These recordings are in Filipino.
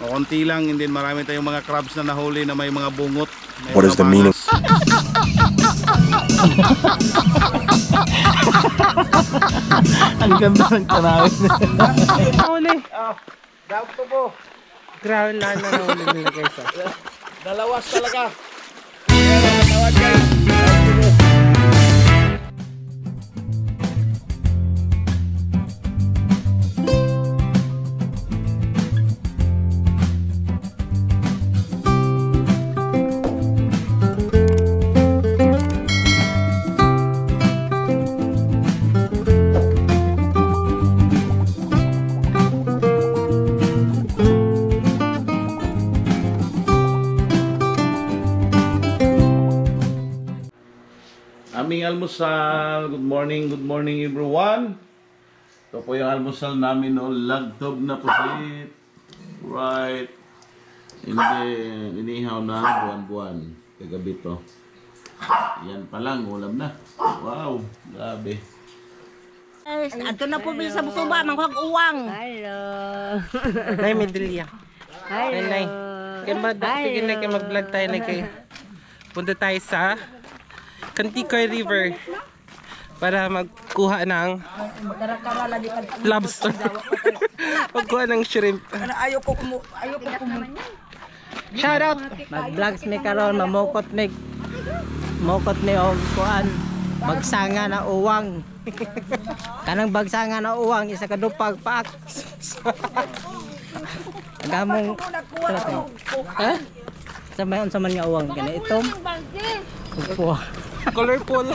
O konti lang, and then marami tayong mga crabs na nahuli na may mga bungot. What is the meaning? Ang ganda ng tanawin. Huli. Daog to po. Grabe na huli nila guys. Dalawas talaga. Tawag guys. Aming almusal. Good morning everyone. Ito po yung almusal namin, no? Lagtob na pusit. Right. And then, inihaw na buwan-buwan. Kagabi to. Yan pa lang, ulam na. Wow, grabe. Ato na po sa suba, mangkog uwang. Hello. Nay, medalya. Hello. Nay. Sige na kayo mag-vlog tayo na kayo. Punta tayo sa Kantikoy River para magkuha ng lobster. Magkuha ng shrimp. Ayaw ko kumu. Shout out! Mag-vlogs mi karon mamukot mi og kuan bagsanga na uwang. Kanang bagsanga na uwang isa ka dupag paak. Gamong ha? Sa mayon sa man nga uwang kani itom. Upo. Colorful.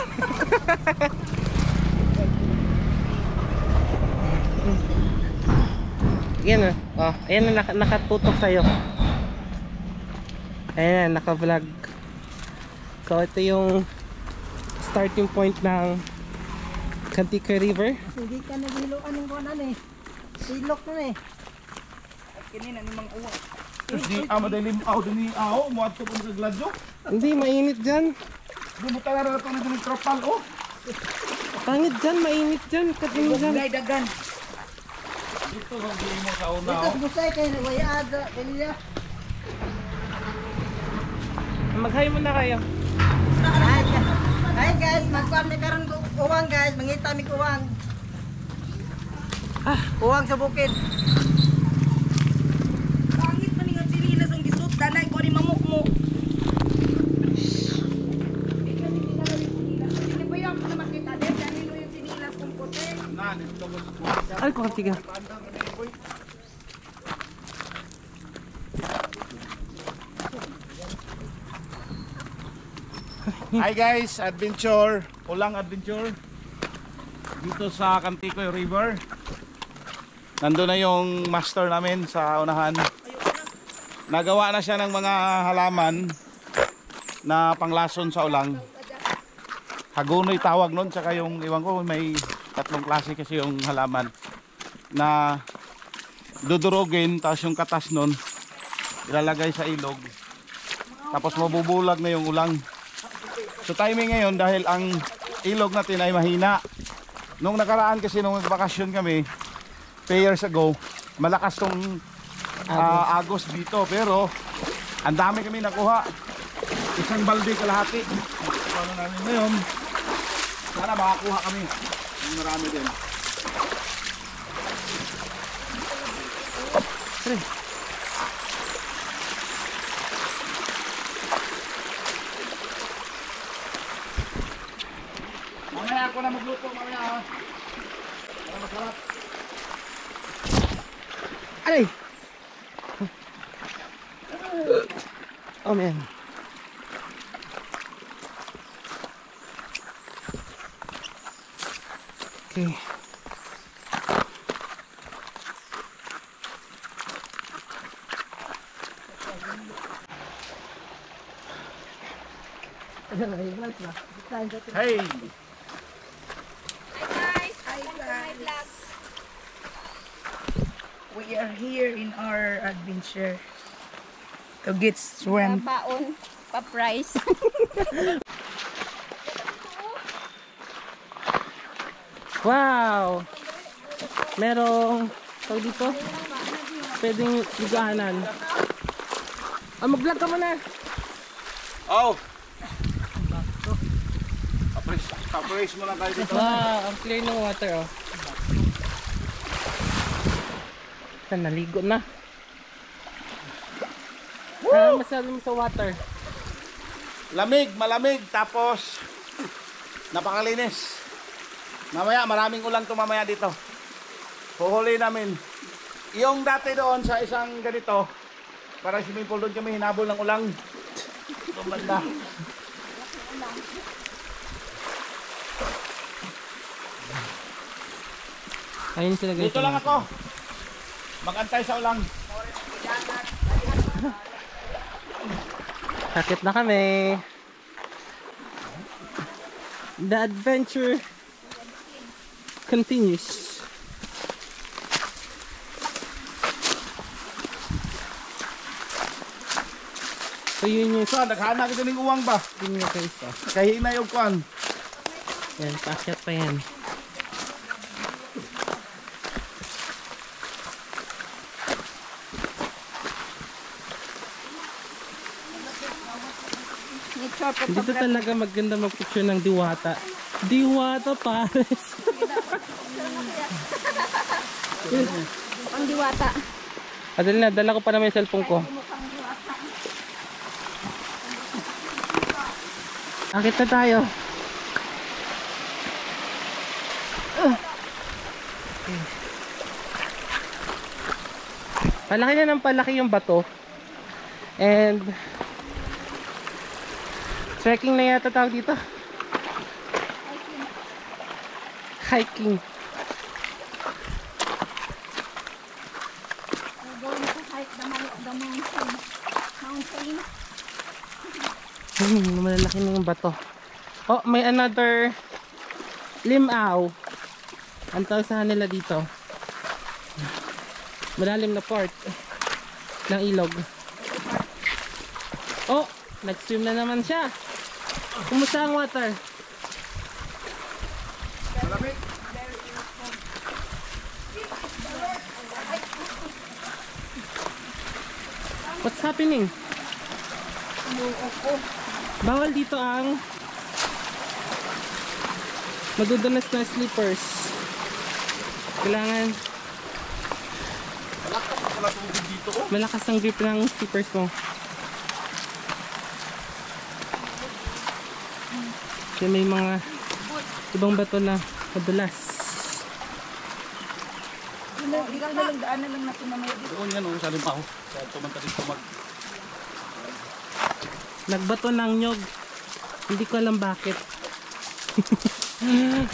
Yan oh, ayan na nakatutok sa'yo. Ayan na, naka-vlog. So ito yung starting point ng Kantikoy River. Hindi ka nagiloan ng kuan eh. Silok na eh. Kini na ni mang uwang. Di madalim din muat ko sa gladyo. Hindi, mainit dyan. Bumuta na ito na ng tropal, oh. Pangit dyan, mainit dyan. Kating dyan. Gulay dagan. Ito ang gili mo sa una, Ito oh. busay kay wayada kanila. Mag-hi muna kayo. Hi guys, magkuan mi karon uwang guys, mangita mi uwang. Uwang sa bukid. Pangit man nga sililas ang gisut danay ko ni mamukmo. Ay, kung tiga. Hi guys, adventure. Ulang adventure. Dito sa Kantikoy River. Nandun na yung master namin sa unahan. Nagawa na siya ng mga halaman na panglason sa ulang. Hagunoy tawag nun, tsaka yung iwan ko may tatlong klase kasi yung halaman na dudurugin, tapos yung katas nun ilalagay sa ilog, tapos mabubulag na yung ulang. So timing ngayon dahil ang ilog natin ay mahina. Nung nakaraan kasi nung vacation kami 2 years ago, malakas tong agos dito, pero ang dami kami nakuha, isang balde kalahati. Paano namin ngayon, sana makakuha kami marami din. Mamaya ako na magluto, mamaya ha. Para masarap. Aray! Oh man. Okay. Hey! Hi guys. We are here in our adventure to get shrimp. Baon, pa-price. Wow! Merong tawag dito? pwedeng ligaanan. Mag-vlog ka muna. Oh! Papraise mo lang tayo dito. Wow, ang clear ng water oh. Naligo na. Masabi mo sa water. Lamig, malamig, tapos napakalinis. Mamaya, maraming ulan to mamaya dito. Huhuli namin. Yung dati doon sa isang ganito, parang swimming pool doon kami hinabol ng ulang. Doon banda. Ayun sila guys. Dito lang ako. Magantay sa ulang. Sakit na kami. The adventure continues. So yun yung So, naghahanap kita ng uwang ba? yun yung guys oh. Kahina yung kwan. Yan, pakyat pa yan. Nature Dito photography. talaga maganda mag-picture ng diwata. Diwata pares. Ang diwata. Adal na, dala ko pa naman yung cellphone ko. Akit na tayo. Palaki na ng palaki yung bato. And trekking na yata tawag dito. Hiking. We're going to hike the mountain. Malalaki na yung bato. Oh, may another limaw. Ang tawag sa kanila dito. Malalim na part ng ilog. Oh, nag-swim na naman siya. Kumusta ang water? Malamig. What's happening? Bawal dito ang madudunas na slippers. Kailangan malakas ang grip ng slippers mo. Kaya may mga ibang bato na madulas. Doon yan, sa limpaw. Kaya tumanta dito Nagbato ng nyog. Hindi ko alam bakit.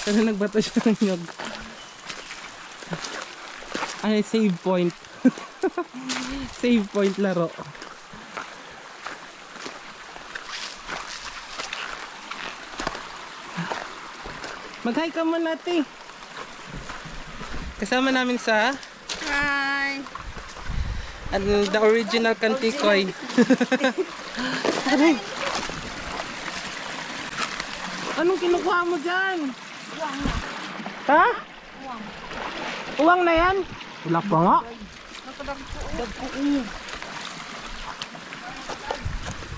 Pero nagbato siya ng nyog. Ay, save point. Save point laro. Mag-hi ka muna, ate. Kasama namin sa Hi! the original Kantikoy. Aray! Anong kinukuha mo dyan? Uwang na. Ha? Uwang. Uwang na yan? Wala pa nga.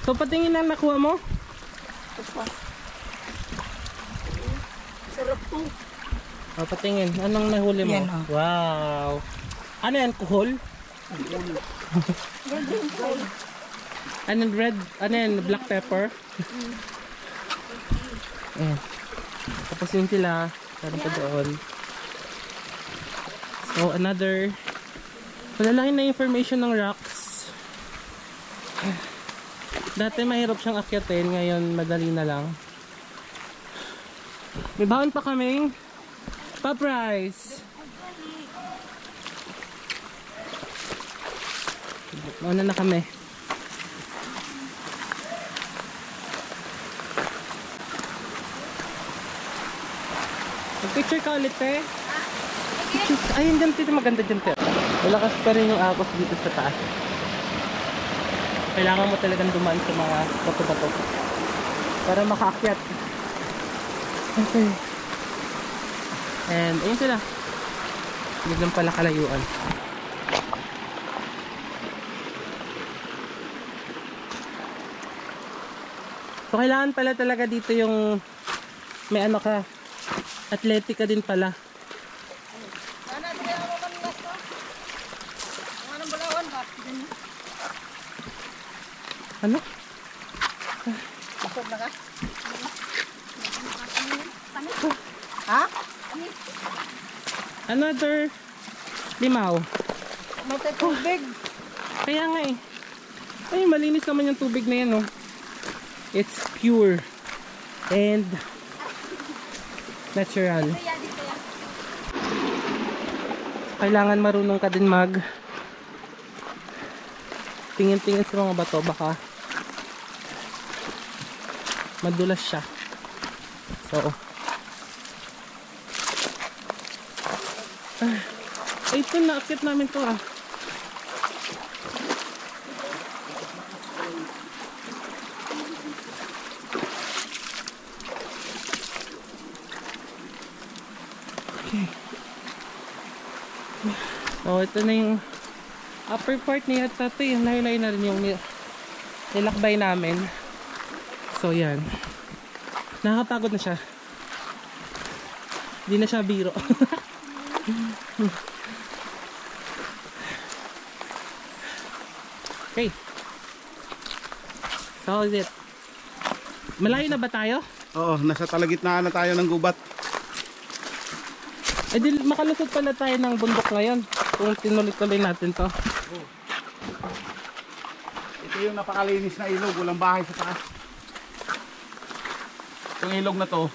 So patingin ang nakuha mo? Sarap to. O patingin, anong nahuli mo? Yan, oh. Wow! Ano yan? Kuhol? Ano red? Ano yan? Black pepper? Ayan. Tapos yun sila. Meron pa doon. So another malalaki na information ng rocks. Dati mahirap siyang akyatin, ngayon madali na lang. May baon pa kaming pa-price. Mauna na kami. Mag-picture ka ulit eh. Ayun dyan dito, maganda dyan te. Malakas pa rin yung agos dito sa taas. Kailangan mo talagang dumaan sa mga bato-bato para makaakyat. Okay. And ayun sila. Hindi lang pala kalayuan. So kailangan pala talaga dito yung may ano ka, athletic ka din pala. Ano? Busog na ka? Ha? Another limaw. May tubig. Kaya nga eh. Ay, malinis naman yung tubig na yan, oh. It's pure and natural. Kailangan marunong ka din mag tingin-tingin sa mga bato, baka madulas siya. So ay, ito naakit namin to ah. Okay. So ito na yung upper part niya at ito yung laylay na rin yung nilakbay namin. So yan, nakakapagod na siya, hindi na siya biro. Okay, so is it, malayo na ba tayo? Oo, nasa talagitnaan na tayo ng gubat. Eh di makalusot pala tayo ng bundok ngayon kung tinuloy-tuloy natin to. Ito yung napakalinis na ilog, walang bahay sa taas. Itong ilog na to,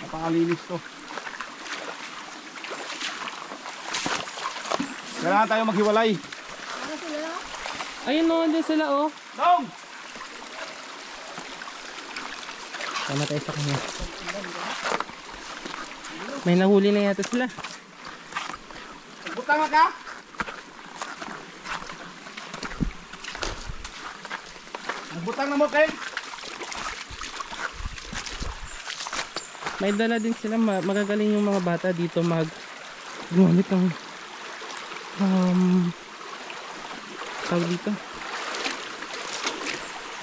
napakalinis to. Kailangan tayo maghiwalay. Ayun no, andyan sila oh. Dong! Tama tayo sa kanya. May nahuli na yata sila. Butang ka? Butang na mo, Ken? May dala din sila, magagaling yung mga bata dito gumamit ng tawag dito,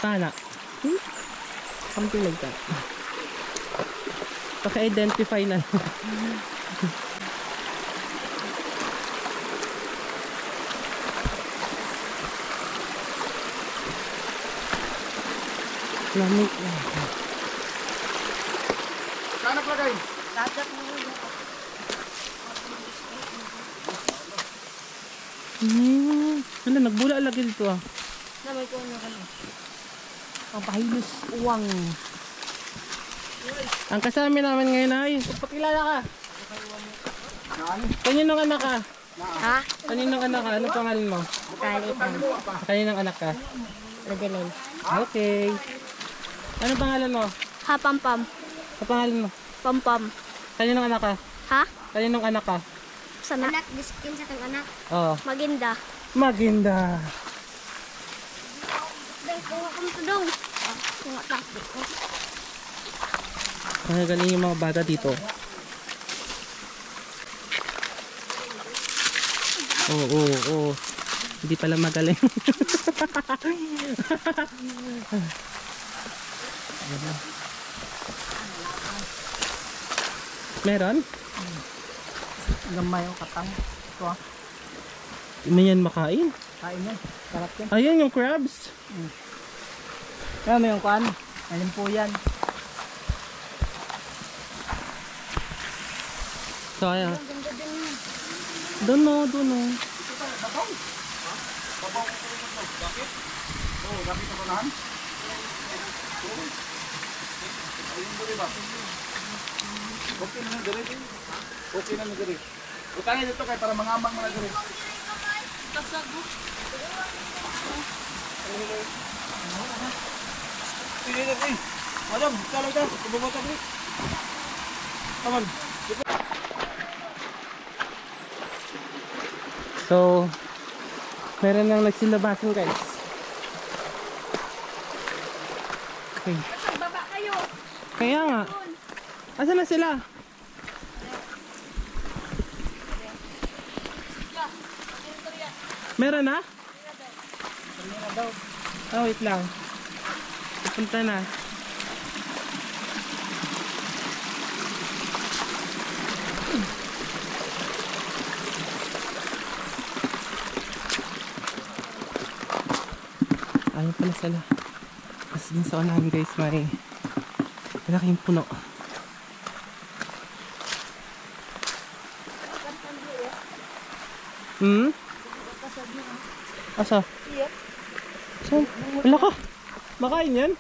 tana, something like that. Paka-identify na. Lamig na. Saan naglagay? Dagat mo. Ano, nagbula lagi dito ah. Namay ko ano ka na. Pampahilos uwang. Ang kasama namin ngayon ay, pakilala ka. Kaninong anak ka? Ha? Kaninong anak ka? Ano pangalan mo? Kalitan. Kaninong anak ka? Rodelin. Okay. Ano pangalan mo? Ha, pampam. Ano pangalan mo? Pampam. Kaninong anak ka? Ha? Kaninong anak ka? Sana? Anak, diskin sa kang anak. Oo. Maginda. Maginda. Dong, kuha kang tudong. Kuha takbo. Magagaling yung mga bata dito. Oo. Hindi pala magaling. Meron? Gamay o katang. Ito ah. Hindi yan makain. Kain yan. Sarap yan. Ayan yung crabs. Kaya mo yung kuhan. Alim po yan. So ayan. Doon. Oo, bakit ako nahan? Ayun mo rin ba? Okay na nang diret. Okay na nang diret. Utangin dito kay para mangamang mga diret. Sige na rin. Madam, talo ka. Bumabata rin. Taman. So, meron nang nagsilabasan guys. Okay. Baba kayo. Kaya nga. Asan na sila? Meron na? Oh, wait lang. Punta na. Ayun pala sila. Kasi din sa unahan guys, may malaking puno. Asa? Saan? Wala ka. Makain yan?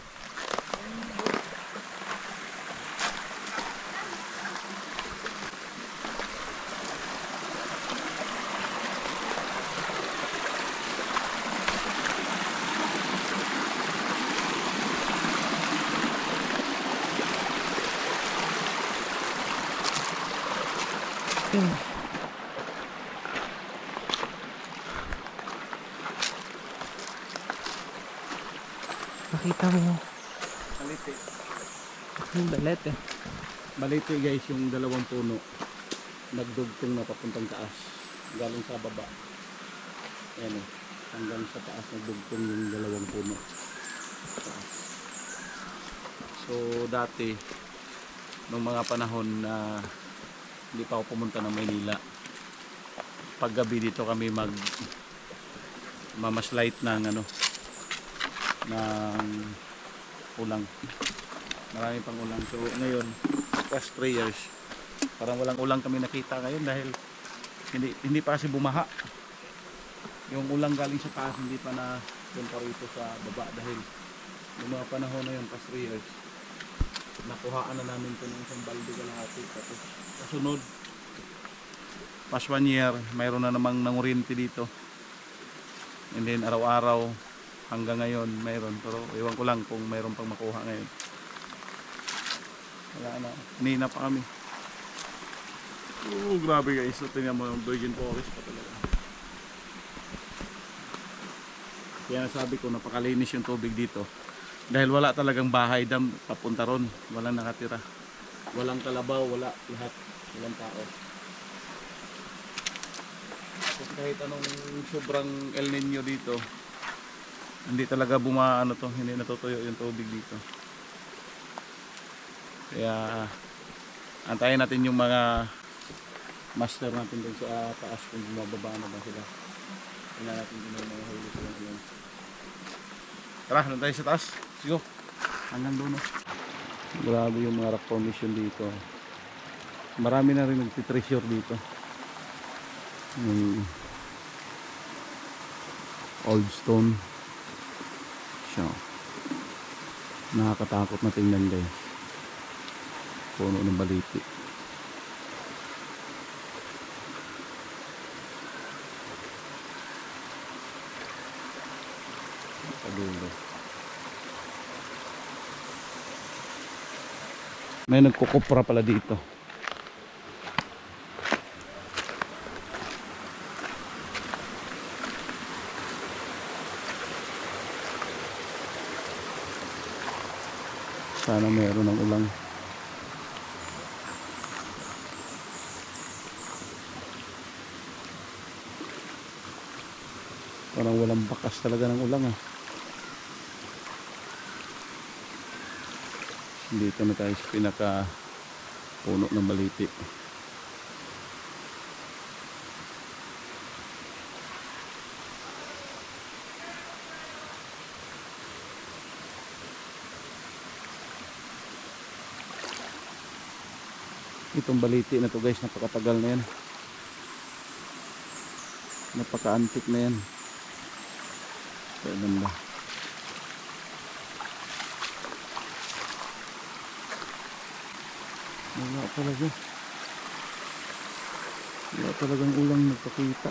Nakita mo yung Baliti. balet eh. Baliti guys, yung dalawang puno. Nagdugtong na papuntang taas. Galing sa baba. Ayan o. Hanggang sa taas nagdugtong yung dalawang puno. Taas. So dati, nung mga panahon na hindi pa ako pumunta ng Maynila, paggabi dito kami mamaslight ng ng ulang. Marami pang ulang. So ngayon, past 3 years, parang walang ulang kami nakita ngayon dahil hindi pa kasi bumaha. Yung ulang galing sa taas hindi pa na punta rito sa baba dahil yung mga panahon na yun, past 3 years, nakuhaan na namin ito ng isang balde kalahati. Tapos kasunod, past 1 year, mayroon na namang nangurinti dito. And then araw-araw hanggang ngayon mayroon, pero iwan ko lang kung mayroon pang makuha ngayon. Wala na, hinihina pa kami. Grabe guys, so tingnan mo yung virgin forest pa talaga. Kaya nasabi ko napakalinis yung tubig dito dahil wala talagang bahay dam papunta ron, walang nakatira, walang kalabaw, wala lahat, walang tao. Kahit anong sobrang El Nino dito, hindi talaga hindi natutuyo yung tubig dito. Kaya antayin natin yung mga master natin dun sa taas kung bumababa na ba sila. Tingnan natin din yung mga huli sila ngayon. Tara, doon tayo sa taas. Sigo, hanggang doon. Grabe yung mga rock formation dito. Marami na rin nagtitreasure dito. Old stone. Siya. Nakakatakot na tingnan guys. Puno ng baliti. Padulo. May nagkukupra pala dito. Sana meron ng ulang. Parang walang bakas talaga ng ulang ah. Dito na tayo sa pinaka puno ng baliti. Itong baliti na to guys, napakatagal na yan, napaka-antik na yan. Kaya ganda. Wala talagang ulang nagpakita.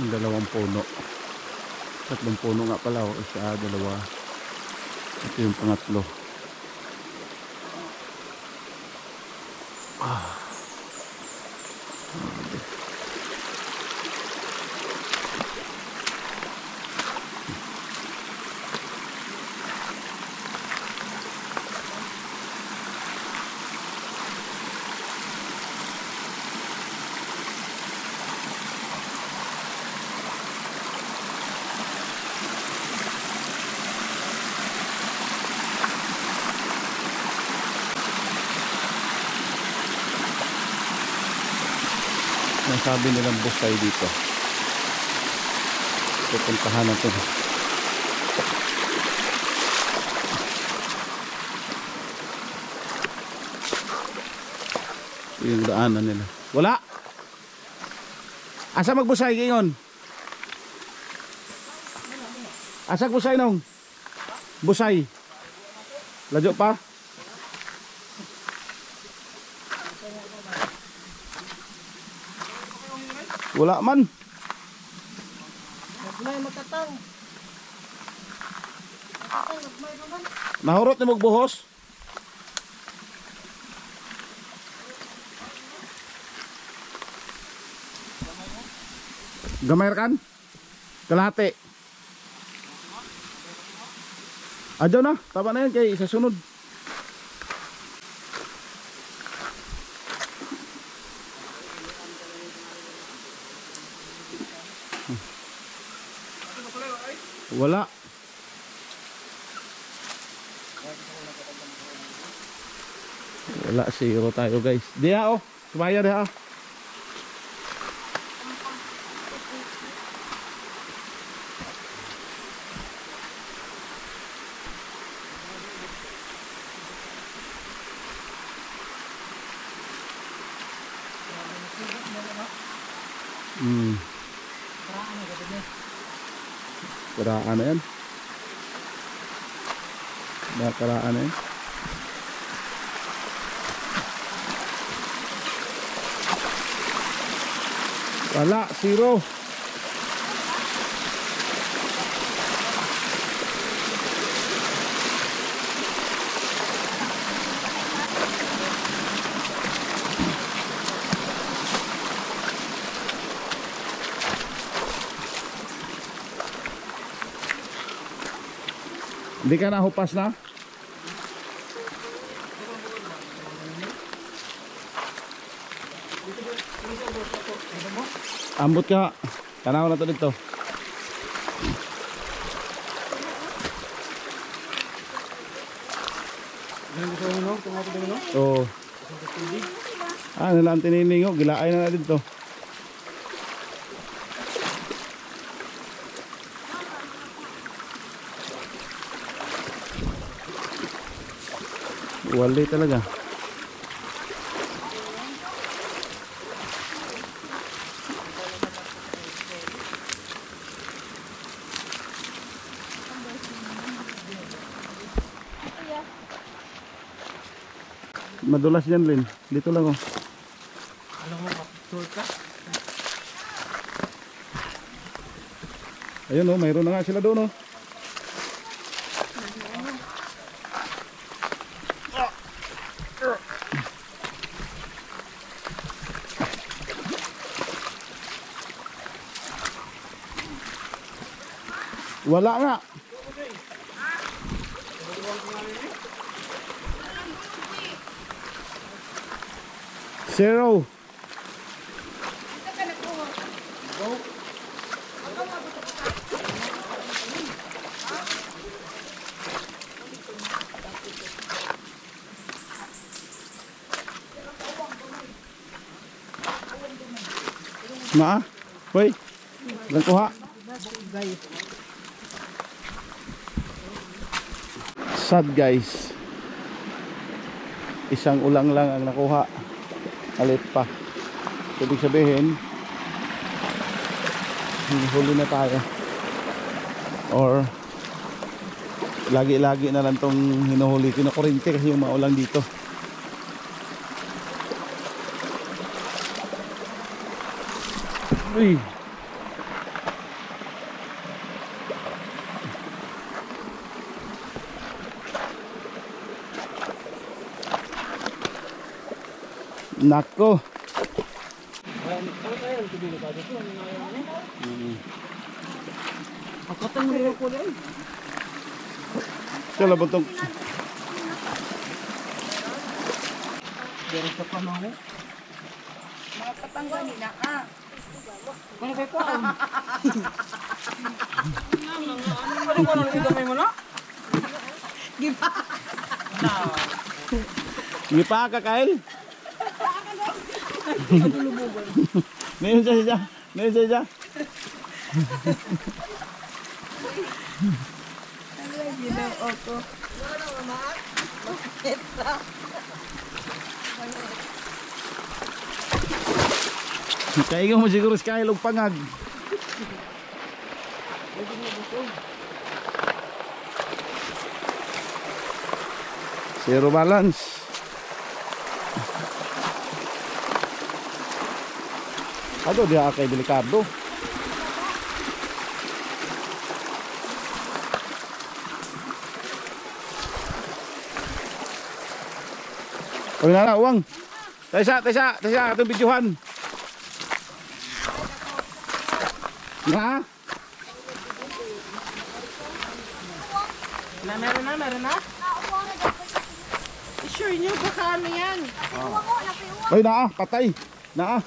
Yung dalawang puno, tatlong puno nga pala, o isa, dalawa, ito yung pangatlo. sinasabi nilang busay dito. Pupuntahan natin. Yung daanan nila. Wala! Asa magbusay ngayon? Asa busay nung? Busay. Lajo pa? Wala man. May matatang. Nahurot ni magbuhos. Gamay kan? Kalahati. Adyo na, tama na yan kay isa sunod. Wala. Wala, zero tayo guys. Diha oh, sumaya diha. Karaan na yan. Karaan na yan. Wala, zero. Hindi ka nahupas na? Ambot ka. Tanaw na to dito. Oo. Nalang tininingo. Gilaay na dito. Wali talaga. Madulas yan, Lin. Dito lang oh. Alam mo, kapitol ka. Ayun oh, mayroon na nga sila doon oh. Wala nga. Zero. Maa, hoy, lang kuha. Sad guys. Isang ulang lang ang nakuha. Alit pa. Ibig sabihin, huli na tayo. Or lagi-lagi na lang tong hinuhuli. Kinukurente kasi yung maulang dito. Uy. Nako. Kala botong. Mga patangga nila ah. Ano kay ko? Ano ko nang gamay mo na? Gipa. Gipa ka, Kyle? Ngayon siya. Ngayon siya. Kaya mo siguro si Kyle og pangag. Zero balance. Aduh dia kay delikado. Oy na uwang. Tesa, atong videohan. Na? Meron na. Sure nyo, baka ano yan. Oy naa, patay. Naa.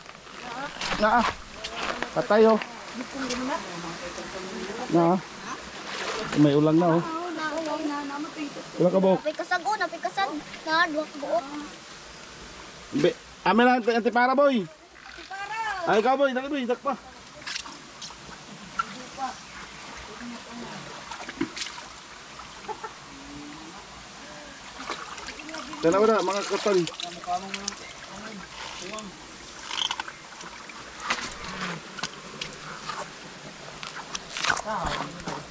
Patay oh. Naa. May ulang na oh. Wala ka buhok. Napikasan. Na, duwak buok. Amin lang antipara boy. Ay ikaw boy, dak pa. Tanaw na mga kapal.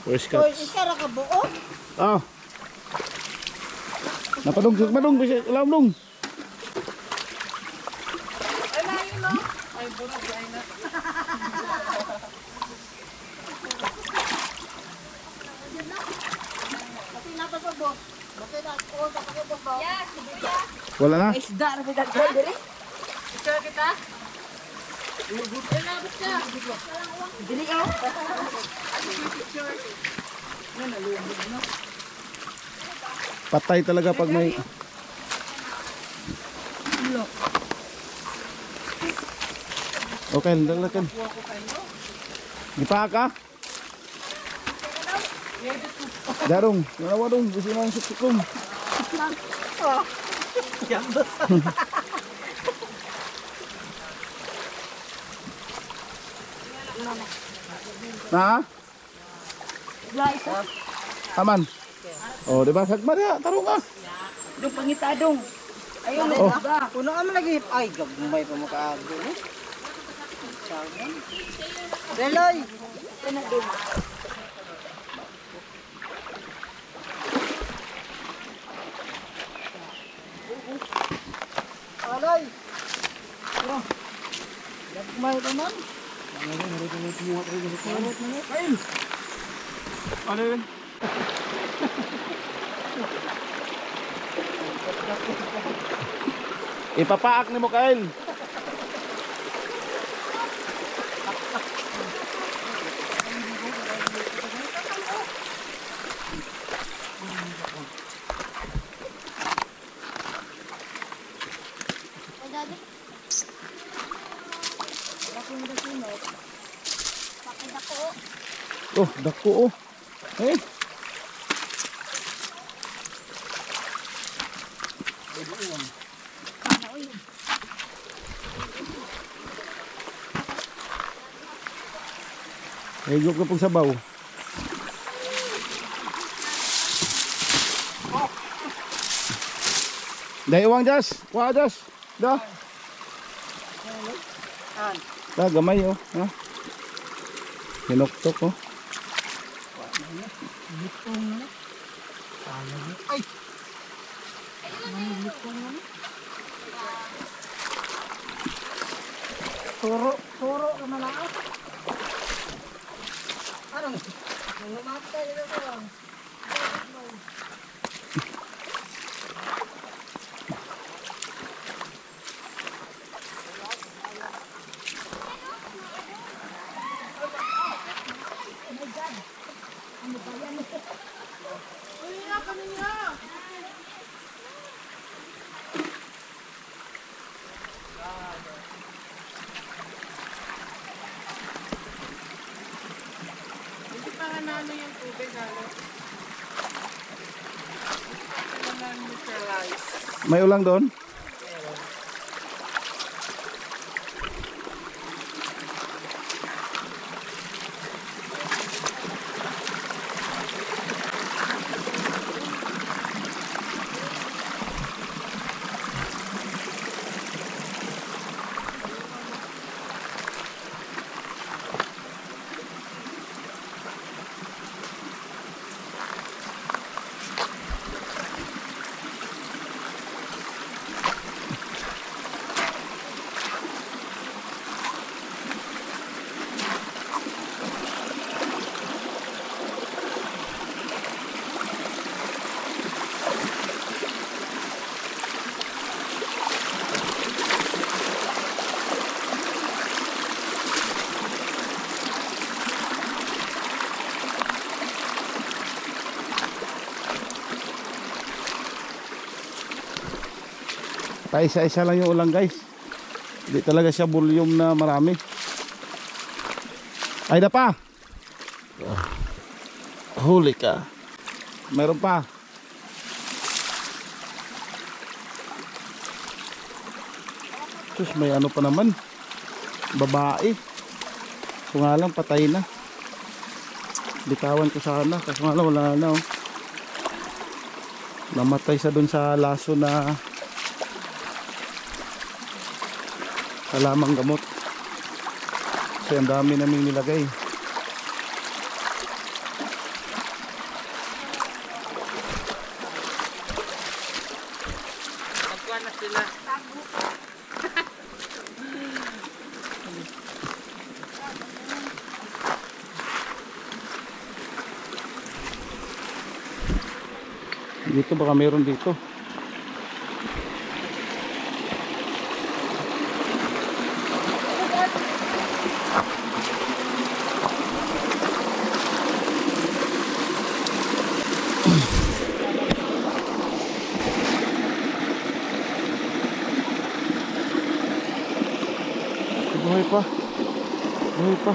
First cut. Oy, isa ra ka buo. Ah. Napadong, alam dong. Wala na. Isda ra bidag ko dire. Dili ka. Patay talaga pag may okay, dalakan. Dipa ka? Darong, nawa dong, gusto nang sukum. Na? Aman. Oh, di ba sagma dia, tarong ah. Dong pangita dong. Ayun Oh. na. Puno am lagi. Ay, gagmay pa makaagi. Deloy. Alay. Gagmay pa man. Ano yun? Ipapaak ni mo Kyle. Oh, dako oh. Hey. Higop ka pong sabaw. Dahil uwang Jas. Wah Jas. Dah. Dah gamay oh. Ha? Hinoktok oh. Turo ka malakas. Anong? Namatay na ko. May ulang doon? Paisa-isa lang yung ulang guys. Hindi talaga siya volume na marami. Ay na pa. Huli ka. Meron pa. Sus, may ano pa naman. Babae. Kung nga lang patay na. Bitawan ko sana. Kasi nga lang wala na oh. Namatay sa dun sa laso na halamang gamot. Kasi ang dami naming nilagay. Pagkuha na sila. Dito baka meron dito. Buhay pa. Buhay pa.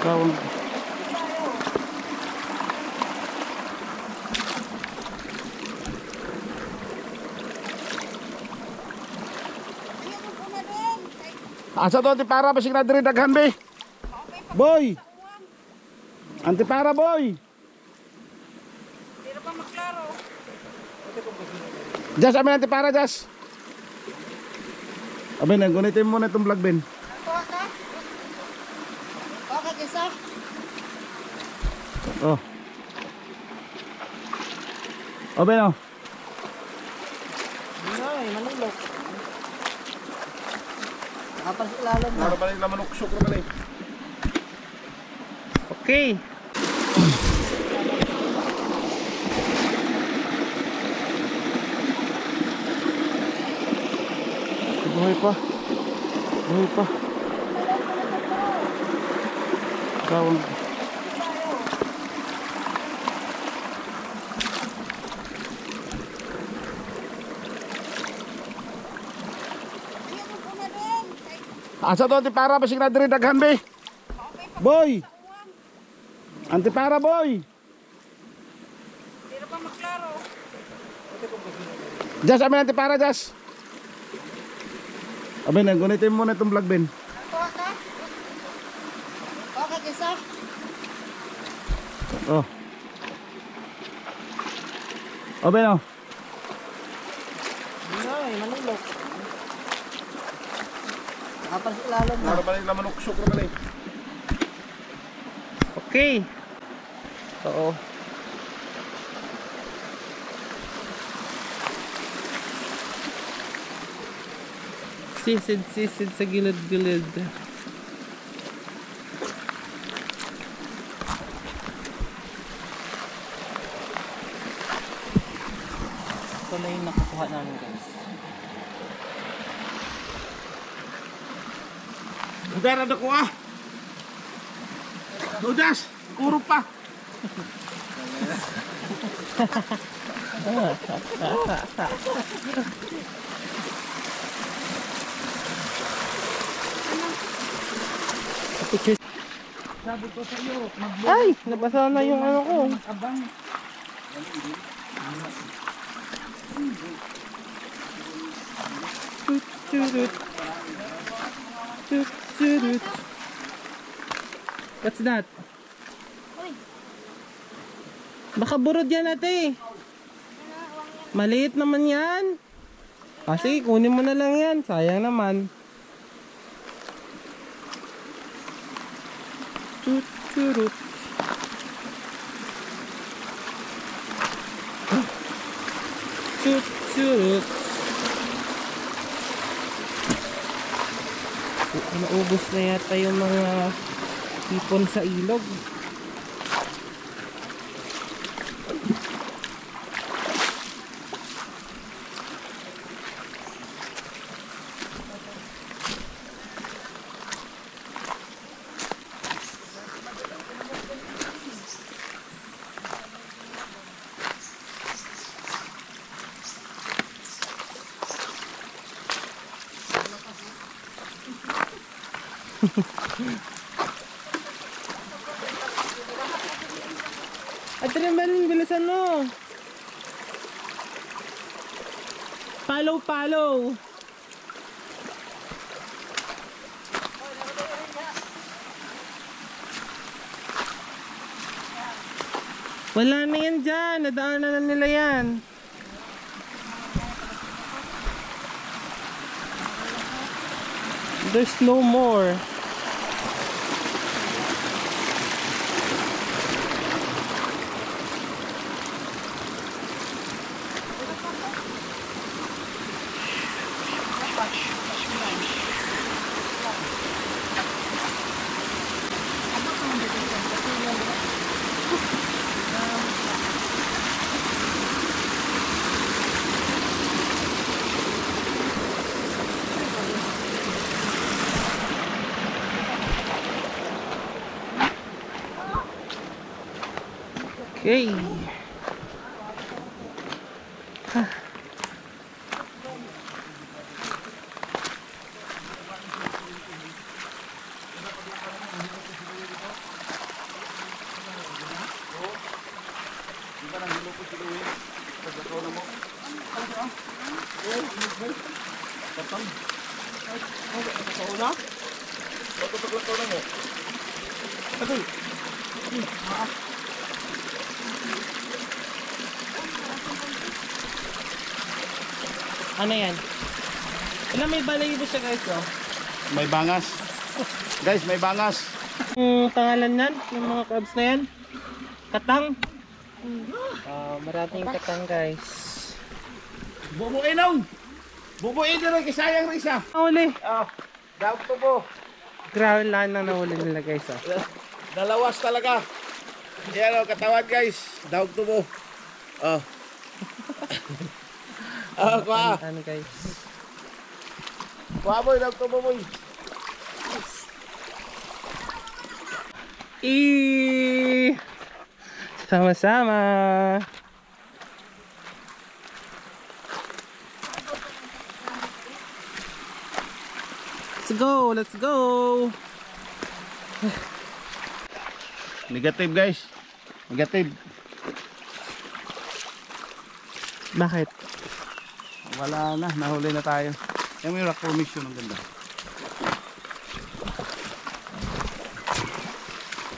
Gawang. Asa to antipara basig na diri daghan be. Boy. Antipara boy. Pero pa maklaro. Jas amin antipara jas. Aben gunitin mo na itong vlog ben. Kuha ka. Okay, kisa. Oh. Aben oh. Ay, manulok. Kapag ilalim na. Para balik naman uksok ro balik. Okay. Buhay pa. Buhay pa. Gawang. Asa to antipara basig na diri daghan be. Boy. Antipara boy. Pero pa maklaro. Jas amin antipara jas. Aben gunitin mo na itong vlog ben. Kuha ka. Okay, kisa. Oh. Aben oh. Ay, manulok. Kapag ilalim na. Para balik naman uksok ro balik. Okay. Oo. Sisid sa gilid-gilid. Ito na yung nakukuha namin guys. Udara na ko ah. Udas, kurog pa. Ay, nabasa na yung ano ko. Tut-tut. Tut-tut. What's that? Baka burod yan ate. Maliit naman yan. Kasi kunin mo na lang yan. Sayang naman. Tut-tut. Tut-tut. Naubos na yata yung mga hipon sa ilog. Adrenaline, bilisan mo. Follow. Wala na yan dyan. Nadaanan na nila yan. There's no more. Okay. Ano yan? Alam, may balayibo siya guys, oh. May bangas. Guys, may bangas. Yung pangalan yan, yung mga crabs na yan. Katang. Maraming katang guys. Bubuin nung. Bubuin na rin kisayang rin siya. Nahuli. Dawag to po. Grabe lang na nahuli nila guys, oh. Dalawas talaga. Yan o, katawan guys. Dawag to po. Kuha. Ano guys? Kuha boy, dawag to po boy. Sama-sama. Let's go. Negative guys. Negative. Bakit? Wala na, nahuli na tayo. Yung may rock formation ang ganda.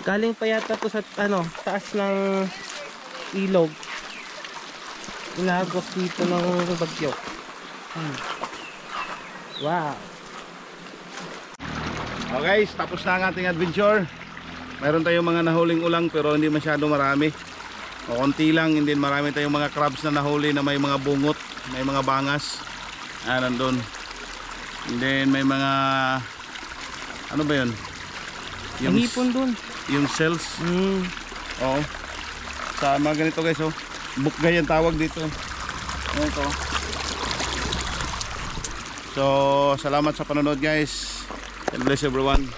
Galing pa yata to sa taas ng ilog. Inagos dito ng bagyo. Wow. Okay guys, tapos na ang ating adventure. Mayroon tayong mga nahuling ulang pero hindi masyado marami. O konti lang, hindi marami tayong mga crabs na nahuli na may mga bungot, may mga bangas. Nandun. And then may mga ano ba yun? Yung hipon dun. Yung cells. Oo. Sa mga ganito guys, oh. Bukgay ang tawag dito. Ito. So, salamat sa panonood guys. God bless everyone.